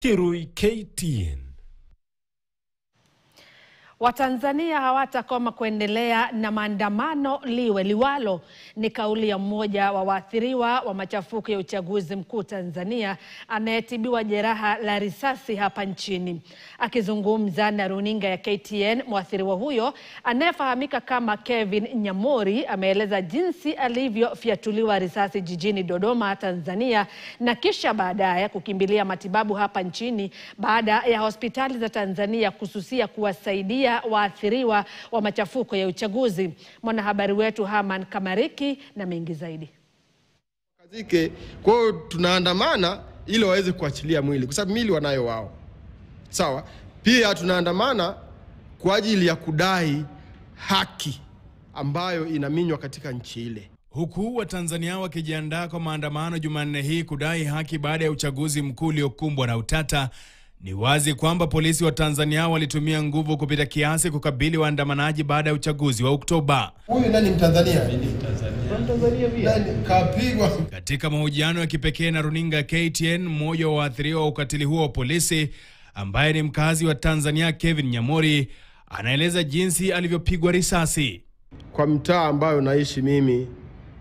Kirui KTN. Watanzania hawatakoma kuendelea na maandamano liwe liwalo, ni kauli ya mmoja wa waathiriwa wa machafuko ya uchaguzi mkuu Tanzania anayetibiwa jeraha la risasi hapa nchini. Akizungumza na runinga ya KTN, mwathiriwa huyo anayefahamika kama Kevin Nyamori ameeleza jinsi alivyofyatuliwa risasi jijini Dodoma, Tanzania, na kisha baadaye kukimbilia matibabu hapa nchini baada ya hospitali za Tanzania kususia kuwasaidia waathiriwa wa machafuko ya uchaguzi. Mwanahabari wetu Haman Kamariki na mengi zaidi. Kwa hiyo tunaandamana ili waweze kuachilia mwili kwa sababu mwili wanayo wao. Sawa? Pia tunaandamana kwa ajili ya kudai haki ambayo inaminywa katika nchi ile. Huku Watanzania wakijiandaa kwa maandamano Jumanne hii kudai haki baada ya uchaguzi mkuu uliokumbwa na utata, ni wazi kwamba polisi wa Tanzania walitumia nguvu kupita kiasi kukabili waandamanaji baada ya uchaguzi wa Oktoba. Huyu nani Mtanzania? Mtanzania pia. Kapigwa. Katika mahojiano ya kipekee na runinga KTN, mmoja wa waathiriwa wa ukatili huo wa polisi ambaye ni mkazi wa Tanzania, Kevin Nyamori, anaeleza jinsi alivyopigwa risasi. Kwa mtaa ambayo naishi mimi,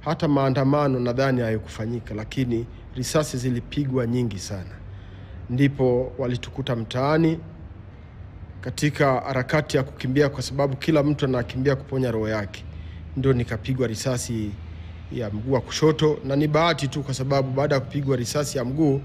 hata maandamano nadhani hayakufanyika, lakini risasi zilipigwa nyingi sana. Ndipo walitukuta mtaani katika harakati ya kukimbia, kwa sababu kila mtu anakimbia kuponya roho yake. Ndio nikapigwa risasi ya mguu wa kushoto, na ni bahati tu kwa sababu baada ya kupigwa risasi ya mguu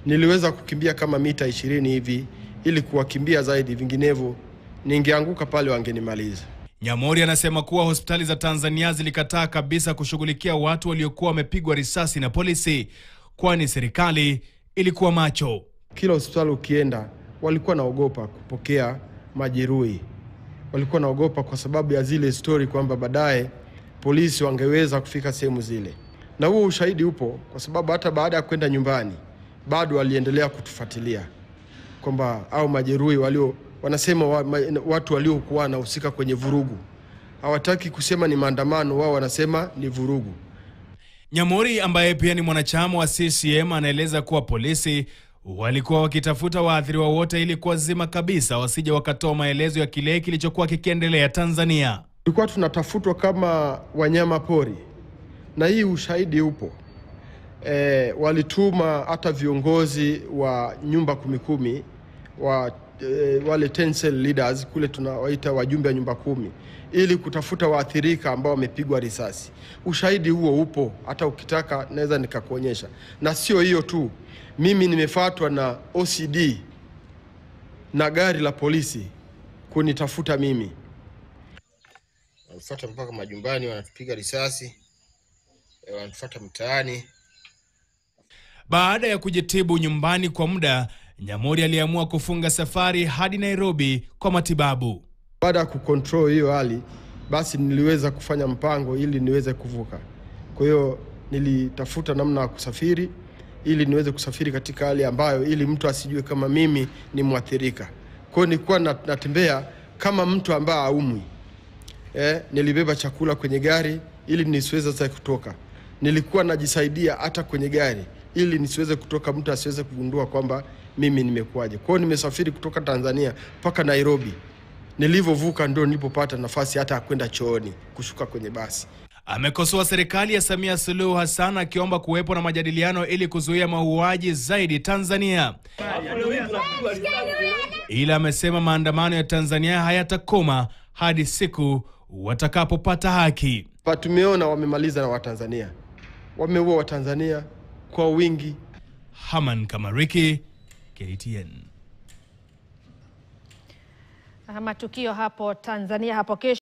niliweza kukimbia kama mita 20 hivi ili kuwakimbia zaidi, vinginevyo ningeanguka pale wangenimaliza. Nyamori anasema kuwa hospitali za Tanzania zilikataa kabisa kushughulikia watu waliokuwa wamepigwa risasi na polisi, kwani serikali ilikuwa macho. Kila hospitali ukienda walikuwa naogopa kupokea majeruhi. Walikuwa naogopa kwa sababu ya zile story kwamba baadaye polisi wangeweza kufika sehemu zile. Na huo ushahidi upo kwa sababu hata baada ya kwenda nyumbani bado waliendelea kutufuatilia kwamba au majeruhi wanasema watu waliokuwa wanahusika kwenye vurugu. Hawataki kusema ni maandamano, wao wanasema ni vurugu. Nyamori ambaye pia ni mwanachama wa CCM anaeleza kuwa polisi walikuwa wakitafuta waathiriwa wote ili kuwazima kabisa wasije wakatoa maelezo ya kile kilichokuwa kikiendelea Tanzania. Tulikuwa tunatafutwa kama wanyama pori, na hii ushahidi upo. Walituma hata viongozi wa nyumba 10 wale 10 cell leaders kule tunawaita wajumbe wa nyumba 10 ili kutafuta waathirika ambao wamepigwa risasi. Ushahidi huo upo, hata ukitaka naweza nikakuonyesha. Na sio hiyo tu, mimi nimefuatwa na OCD na gari la polisi kunitafuta mimi. Wanafuata mpaka majumbani, wanatupiga risasi, wanatufuata mtaani. Baada ya kujitibu nyumbani kwa muda, Nyamori aliamua kufunga safari hadi Nairobi kwa matibabu. Baada ya kucontrol hiyo hali, basi niliweza kufanya mpango ili niweze kuvuka. Kwa hiyo nilitafuta namna ya kusafiri ili niweze kusafiri katika hali ambayo ili mtu asijue kama mimi ni mwathirika. Kwa hiyo nilikuwa natembea kama mtu ambaye haumwi. Nilibeba chakula kwenye gari ili nisiweze sasa kutoka. Nilikuwa najisaidia hata kwenye gari ili nisiweze kutoka, mtu asiweze kugundua kwamba mimi nimekuaje. Kwa hiyo nimesafiri kutoka Tanzania mpaka Nairobi. Nilivovuka ndio nilipopata nafasi hata ya kwenda chooni, kushuka kwenye basi. Amekosoa serikali ya Samia Suluhu Hassan akiomba kuwepo na majadiliano ili kuzuia mauaji zaidi Tanzania. Ila amesema maandamano ya Tanzania hayatakoma hadi siku watakapopata haki. Tumeona wamemaliza na Watanzania. Wameua Watanzania kwa wingi. Haman Kamariki, KTN. Matukio hapo Tanzania hapo kesho.